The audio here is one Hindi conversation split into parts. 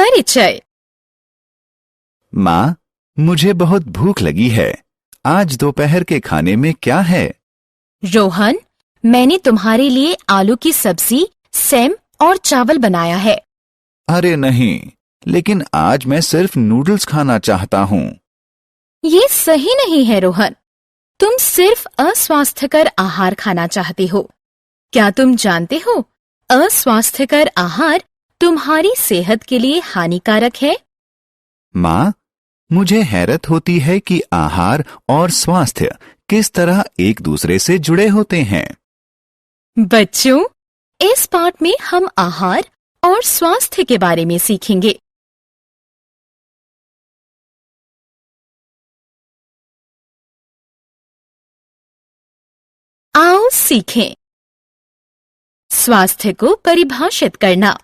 परिचय। माँ, मुझे बहुत भूख लगी है। आज दोपहर के खाने में क्या है? रोहन, मैंने तुम्हारे लिए आलू की सब्जी, सेम और चावल बनाया है। अरे नहीं, लेकिन आज मैं सिर्फ नूडल्स खाना चाहता हूँ। ये सही नहीं है रोहन। तुम सिर्फ अस्वास्थ्यकर आहार खाना चाहते हो। क्या तुम जानते हो, अस्वास्थ्यकर आहार तुम्हारी सेहत के लिए हानिकारक है। माँ, मुझे हैरत होती है कि आहार और स्वास्थ्य किस तरह एक दूसरे से जुड़े होते हैं। बच्चों, इस पाठ में हम आहार और स्वास्थ्य के बारे में सीखेंगे। आओ सीखें। स्वास्थ्य को परिभाषित करना,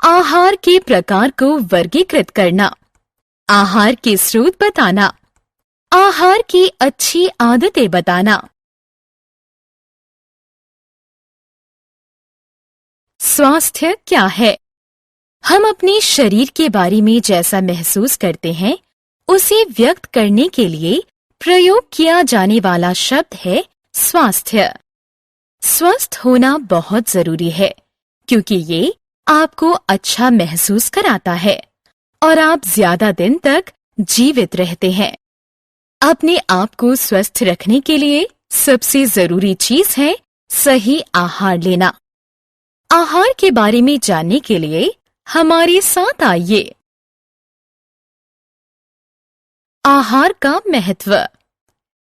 आहार के प्रकार को वर्गीकृत करना, आहार के स्रोत बताना, आहार की अच्छी आदतें बताना। स्वास्थ्य क्या है? हम अपने शरीर के बारे में जैसा महसूस करते हैं, उसे व्यक्त करने के लिए प्रयोग किया जाने वाला शब्द है स्वास्थ्य। स्वस्थ होना बहुत जरूरी है, क्योंकि ये आपको अच्छा महसूस कराता है और आप ज्यादा दिन तक जीवित रहते हैं। अपने आप को स्वस्थ रखने के लिए सबसे जरूरी चीज है सही आहार लेना। आहार के बारे में जानने के लिए हमारे साथ आइए। आहार का महत्व।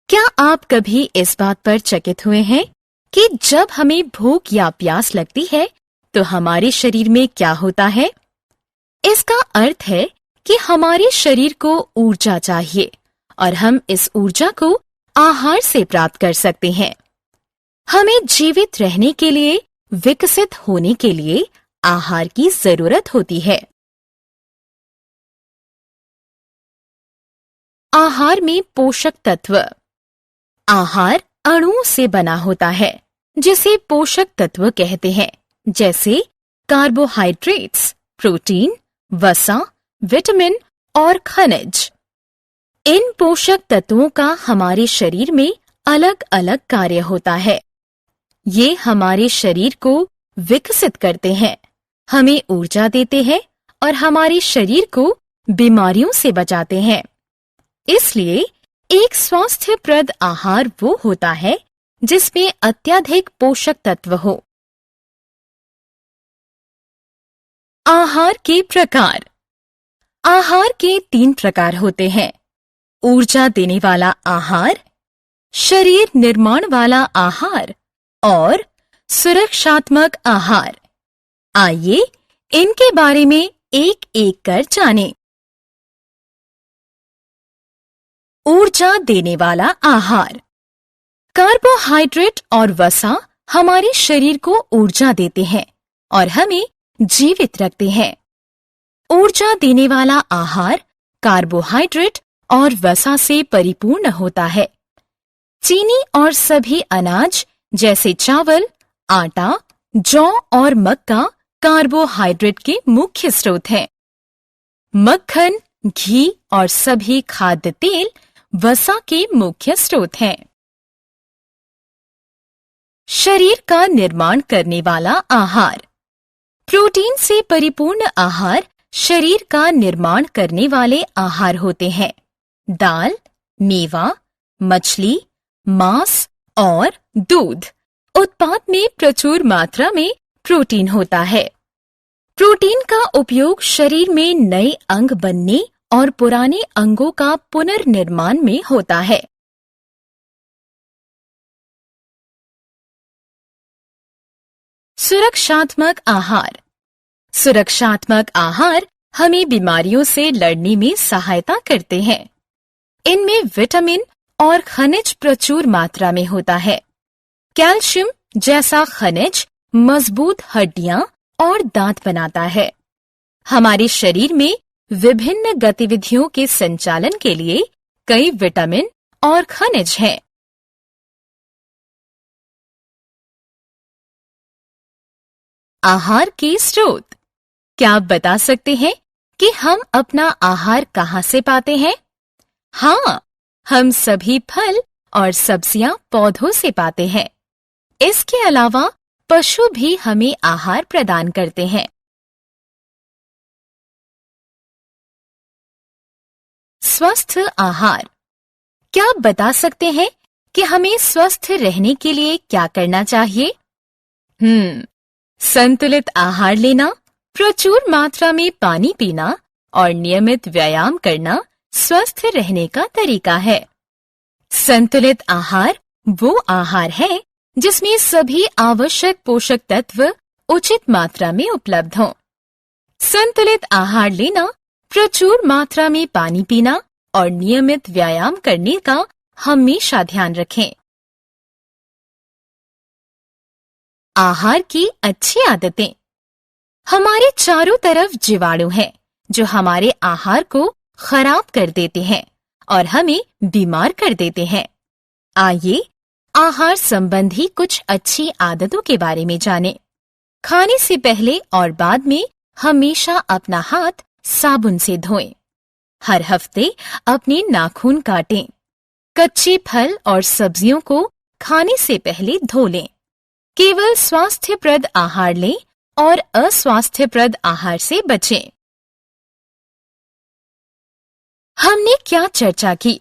क्या आप कभी इस बात पर चकित हुए हैं कि जब हमें भूख या प्यास लगती है तो हमारे शरीर में क्या होता है? इसका अर्थ है कि हमारे शरीर को ऊर्जा चाहिए और हम इस ऊर्जा को आहार से प्राप्त कर सकते हैं। हमें जीवित रहने के लिए, विकसित होने के लिए आहार की जरूरत होती है। आहार में पोषक तत्व। आहार अणुओं से बना होता है, जिसे पोषक तत्व कहते हैं, जैसे कार्बोहाइड्रेट्स, प्रोटीन, वसा, विटामिन और खनिज। इन पोषक तत्वों का हमारे शरीर में अलग अलग कार्य होता है। ये हमारे शरीर को विकसित करते हैं, हमें ऊर्जा देते हैं और हमारे शरीर को बीमारियों से बचाते हैं। इसलिए एक स्वास्थ्यप्रद आहार वो होता है जिसमें अत्यधिक पोषक तत्व हो। आहार के प्रकार। आहार के 3 प्रकार होते हैं: ऊर्जा देने वाला आहार, शरीर निर्माण वाला आहार और सुरक्षात्मक आहार। आइए इनके बारे में एक एक कर जानें। ऊर्जा देने वाला आहार। कार्बोहाइड्रेट और वसा हमारे शरीर को ऊर्जा देते हैं और हमें जीवित रखते हैं। ऊर्जा देने वाला आहार कार्बोहाइड्रेट और वसा से परिपूर्ण होता है। चीनी और सभी अनाज जैसे चावल, आटा, जौ और मक्का कार्बोहाइड्रेट के मुख्य स्रोत हैं। मक्खन, घी और सभी खाद्य तेल वसा के मुख्य स्रोत हैं। शरीर का निर्माण करने वाला आहार। प्रोटीन से परिपूर्ण आहार शरीर का निर्माण करने वाले आहार होते हैं। दाल, मेवा, मछली, मांस और दूध उत्पाद में प्रचुर मात्रा में प्रोटीन होता है। प्रोटीन का उपयोग शरीर में नए अंग बनने और पुराने अंगों का पुनर्निर्माण में होता है। सुरक्षात्मक आहार। सुरक्षात्मक आहार हमें बीमारियों से लड़ने में सहायता करते हैं। इनमें विटामिन और खनिज प्रचुर मात्रा में होता है। कैल्शियम जैसा खनिज मजबूत हड्डियां और दांत बनाता है। हमारे शरीर में विभिन्न गतिविधियों के संचालन के लिए कई विटामिन और खनिज हैं। आहार के स्रोत। क्या आप बता सकते हैं कि हम अपना आहार कहाँ से पाते हैं? हाँ, हम सभी फल और सब्जियां पौधों से पाते हैं। इसके अलावा पशु भी हमें आहार प्रदान करते हैं। स्वस्थ आहार। क्या आप बता सकते हैं कि हमें स्वस्थ रहने के लिए क्या करना चाहिए? संतुलित आहार लेना, प्रचुर मात्रा में पानी पीना और नियमित व्यायाम करना स्वस्थ रहने का तरीका है। संतुलित आहार वो आहार है जिसमें सभी आवश्यक पोषक तत्व उचित मात्रा में उपलब्ध हों। संतुलित आहार लेना, प्रचुर मात्रा में पानी पीना और नियमित व्यायाम करने का हमेशा ध्यान रखें। आहार की अच्छी आदतें। हमारे चारों तरफ जीवाणु हैं जो हमारे आहार को खराब कर देते हैं और हमें बीमार कर देते हैं। आइए आहार संबंधी कुछ अच्छी आदतों के बारे में जानें। खाने से पहले और बाद में हमेशा अपना हाथ साबुन से धोएं। हर हफ्ते अपने नाखून काटें। कच्चे फल और सब्जियों को खाने से पहले धो लें। केवल स्वास्थ्यप्रद आहार लें और अस्वास्थ्यप्रद आहार से बचें। हमने क्या चर्चा की?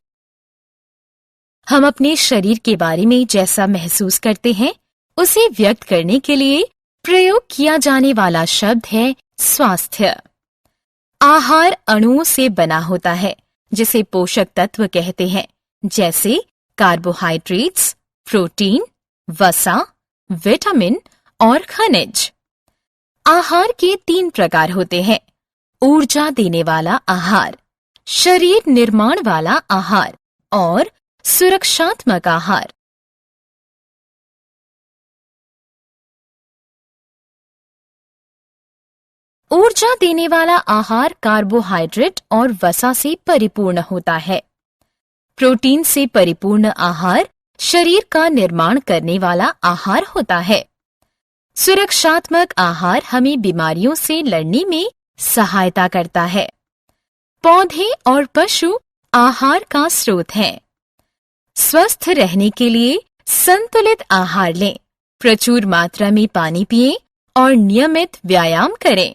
हम अपने शरीर के बारे में जैसा महसूस करते हैं, उसे व्यक्त करने के लिए प्रयोग किया जाने वाला शब्द है स्वास्थ्य। आहार अणुओं से बना होता है जिसे पोषक तत्व कहते हैं, जैसे कार्बोहाइड्रेट्स, प्रोटीन, वसा, विटामिन और खनिज। आहार के 3 प्रकार होते हैं: ऊर्जा देने वाला आहार, शरीर निर्माण वाला आहार और सुरक्षात्मक आहार। ऊर्जा देने वाला आहार कार्बोहाइड्रेट और वसा से परिपूर्ण होता है। प्रोटीन से परिपूर्ण आहार शरीर का निर्माण करने वाला आहार होता है। सुरक्षात्मक आहार हमें बीमारियों से लड़ने में सहायता करता है। पौधे और पशु आहार का स्रोत हैं। स्वस्थ रहने के लिए संतुलित आहार लें, प्रचुर मात्रा में पानी पिएं और नियमित व्यायाम करें।